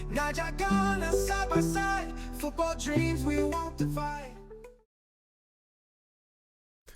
Nigerian side by side, football dreams we won't divide.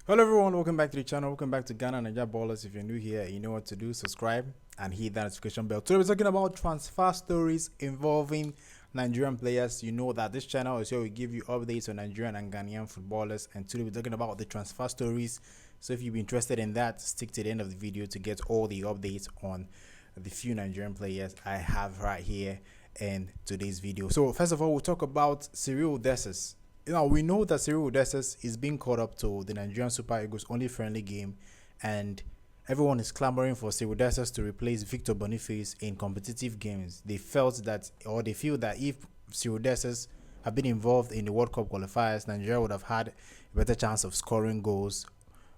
Hello everyone, welcome back to the channel. Welcome back to Ghana Nigeria Ballers. If you're new here, you know what to do. Subscribe and hit that notification bell. Today we're talking about transfer stories involving Nigerian players. You know that this channel is where we give you updates on Nigerian and Ghanaian footballers, and today we're talking about the transfer stories. So if you're interested in that, stick to the end of the video to get all the updates on the few Nigerian players I have right here in today's video. So first of all, we'll talk about Cyriel Dessers. Now, we know that Cyriel Dessers is being called up to the Nigerian Super Eagles only friendly game, and everyone is clamoring for Cyriel Dessers to replace Victor Boniface in competitive games. They feel that if Cyriel Dessers had been involved in the World Cup qualifiers, Nigeria would have had a better chance of scoring goals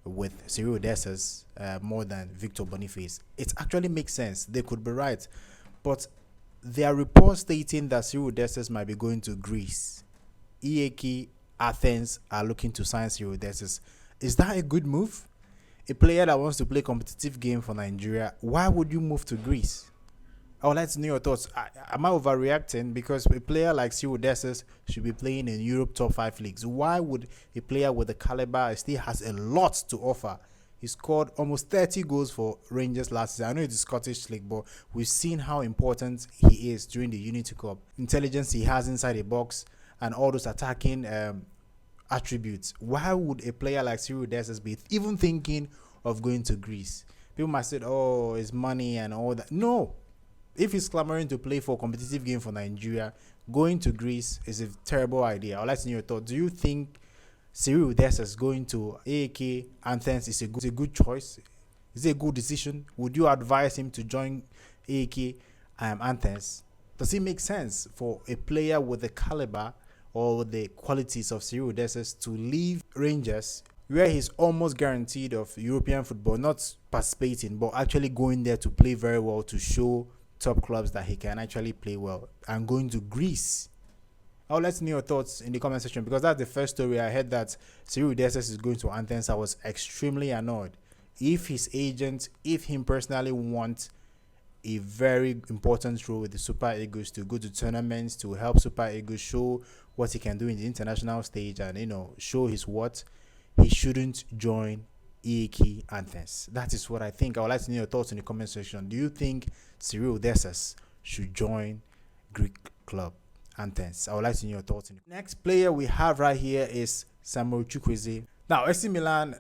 with Cyriel Dessers more than Victor Boniface. It actually makes sense. They could be right, but there are reports stating that Cyriel Dessers might be going to Greece. EAK, Athens are looking to sign Cyriel Dessers. Is that a good move? A player that wants to play competitive game for Nigeria, why would you move to Greece? I would like to know your thoughts. Am I overreacting? Because a player like Cyriel Dessers should be playing in Europe top 5 leagues. Why would a player with the caliber still has a lot to offer? He scored almost 30 goals for Rangers last season. I know it's the Scottish League, but we've seen how important he is during the Unity Cup. Intelligence he has inside the box and all those attacking attributes. Why would a player like Cyriel Dessers be even thinking of going to Greece? People might say, oh, it's money and all that. No. If he's clamoring to play for a competitive game for Nigeria, going to Greece is a terrible idea. I'd like to know your thoughts. Do you think Cyriel Dessers going to AAK Athens is a good choice? Is it a good decision? Would you advise him to join AAK Athens? Does it make sense for a player with the caliber or the qualities of Cyriel Dessers to leave Rangers, where he's almost guaranteed of European football, not participating, but actually going there to play very well, to show top clubs that he can actually play well, and going to Greece? I would like to know your thoughts in the comment section, because that's the first story I heard, that Cyriel Dessers is going to Athens. I was extremely annoyed. If his agent, if him personally wants a very important role with the Super Eagles, to go to tournaments, to help Super Eagles show what he can do in the international stage and, you know, show his worth, he shouldn't join EAK Athens. That is what I think. I would like to know your thoughts in the comment section. Do you think Cyriel Dessers should join Greek club Athens? I would like to know your thoughts. Next player we have right here is Samuel Chukwueze. Now, AC Milan,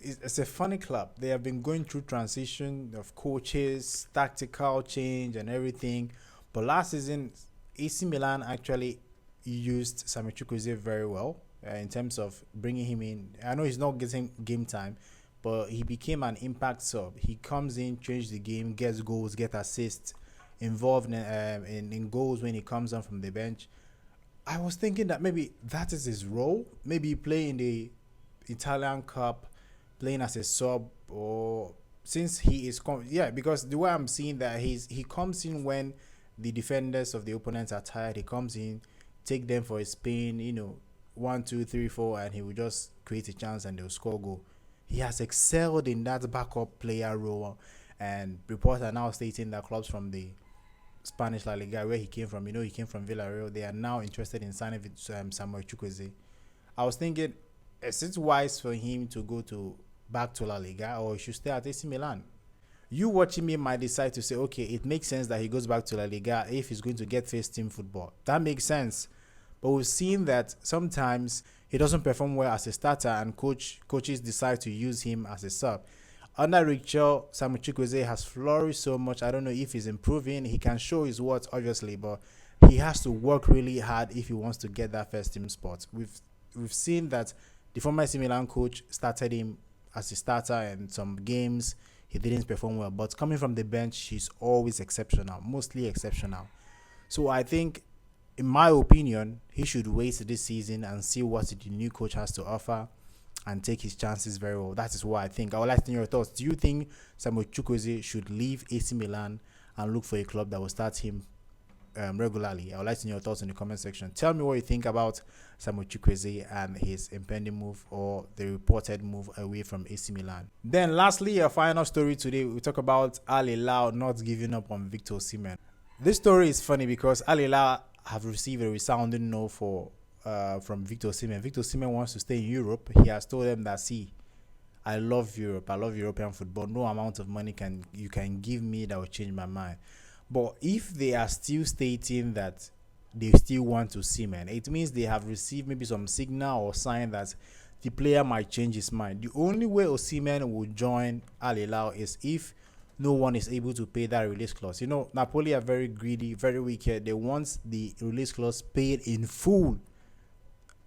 it's a funny club. They have been going through transition of coaches, tactical change and everything. But last season, AC Milan actually used Samuel Chukwueze very well in terms of bringing him in. I know he's not getting game time, but he became an impact sub. He comes in, changes the game, gets goals, gets assists, involved in goals when he comes on from the bench. I was thinking that maybe that is his role. Maybe play in the Italian Cup, playing as a sub, or since he is because the way I'm seeing that he comes in when the defenders of the opponents are tired. He comes in, take them for a spin, you know, 1, 2, 3, 4, and he will just create a chance and they'll score goal. He has excelled in that backup player role, and reports are now stating that clubs from the Spanish La Liga, where he came from, you know, he came from Villarreal, they are now interested in signing Samuel Chukwueze. I was thinking, is it wise for him to go back to La Liga, or he should stay at AC Milan? You watching me might decide to say, okay, it makes sense that he goes back to La Liga if he's going to get first team football. That makes sense. But we've seen that sometimes he doesn't perform well as a starter, and coaches decide to use him as a sub. Under Richel, Samuel Chukwueze has flourished so much. I don't know if he's improving. He can show his worth, obviously, but he has to work really hard if he wants to get that first team spot. We've seen that the former AC Milan coach started him as a starter in some games. He didn't perform well, but coming from the bench, he's always exceptional, mostly exceptional. So I think, in my opinion, he should wait this season and see what the new coach has to offer and take his chances very well. That is what I think. I would like to know your thoughts. Do you think Samuel Chukwueze should leave AC Milan and look for a club that will start him regularly? I would like to know your thoughts in the comment section. Tell me what you think about Samuel Chukwueze and his impending move, or the reported move away from AC Milan. Then lastly, a final story today, we talk about Al Hilal not giving up on Victor Osimhen. This story is funny because Al Hilal have received a resounding no from Victor Osimhen. Victor Osimhen wants to stay in Europe. He has told them that, see, I love Europe. I love European football. No amount of money you can give me that will change my mind. But if they are still stating that they still want to see, man, it means they have received maybe some signal or sign that the player might change his mind. The only way Osimhen will join Al Hilal is if no one is able to pay that release clause. You know, Napoli are very greedy, very wicked. They want the release clause paid in full.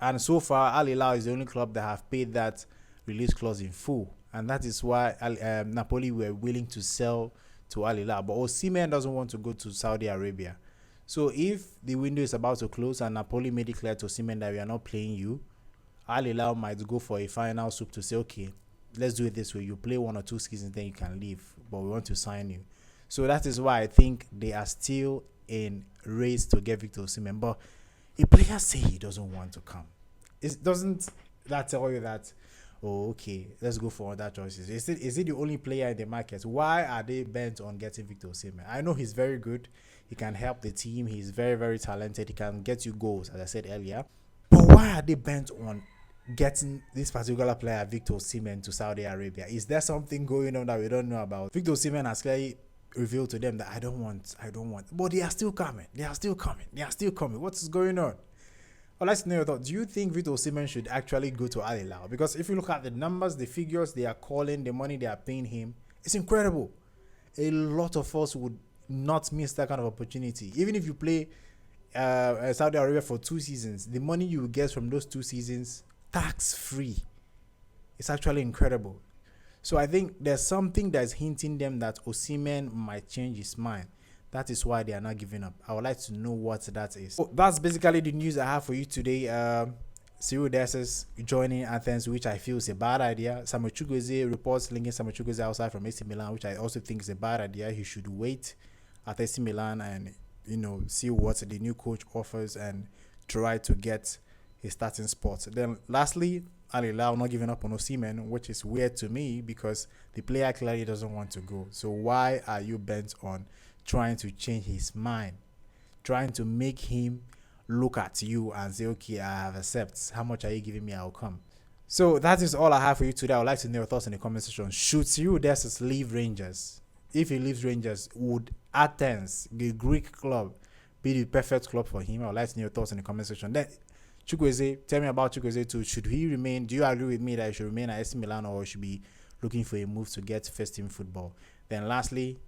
And so far, Al Hilal is the only club that have paid that release clause in full. And that is why Napoli were willing to sell to Al Hilal. But Osimhen doesn't want to go to Saudi Arabia. So if the window is about to close and Napoli made it clear to Osimhen that we are not playing you, Al Hilal might go for a final swoop to say, okay, let's do it this way. You play 1 or 2 seasons, then you can leave. But we want to sign you. So that is why I think they are still in race to get Victor Osimhen. But a player say he doesn't want to come. Doesn't that tell you that, oh, okay, let's go for other choices? Is it the only player in the market? Why are they bent on getting Victor Osimhen? I know he's very good. He can help the team. He's very, very talented. He can get you goals, as I said earlier. But why are they bent on getting this particular player, Victor Osimhen, to Saudi Arabia? Is there something going on that we don't know about? Victor Osimhen has clearly revealed to them that I don't want. But they are still coming. What is going on? I'd like to know your thoughts. Do you think Victor Osimhen should actually go to Al Hilal? Because if you look at the numbers, the figures they are calling, the money they are paying him, it's incredible. A lot of us would not miss that kind of opportunity. Even if you play Saudi Arabia for 2 seasons, the money you will get from those 2 seasons, tax-free. It's actually incredible. So I think there's something that's hinting them that Osimhen might change his mind. That is why they are not giving up. I would like to know what that is. So that's basically the news I have for you today. Cyriel Dessers joining Athens, which I feel is a bad idea. Samuel Chukwueze reports linking Samuel Chukwueze outside from AC Milan, which I also think is a bad idea. He should wait at AC Milan and, you know, see what the new coach offers and try to get his starting spot. Then lastly, Al Hilal not giving up on Osimhen, which is weird to me because the player clearly doesn't want to go. So why are you bent on trying to change his mind, trying to make him look at you and say, okay, I have accepted. How much are you giving me? I'll come. So that is all I have for you today. I would like to know your thoughts in the comment section. Should Cyriel Dessers leave Rangers? If he leaves Rangers, would Athens, the Greek club, be the perfect club for him? I would like to know your thoughts in the comment section. Then Chukwueze, tell me about Chukwueze too. Should he remain? Do you agree with me that he should remain at AC Milan or should be looking for a move to get first team football? Then lastly,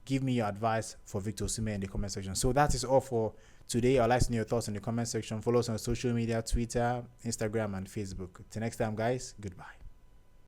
give me your advice for Victor Osimhen in the comment section. So that is all for today. I'd like to know your thoughts in the comment section. Follow us on social media, Twitter, Instagram, and Facebook. Till next time, guys. Goodbye.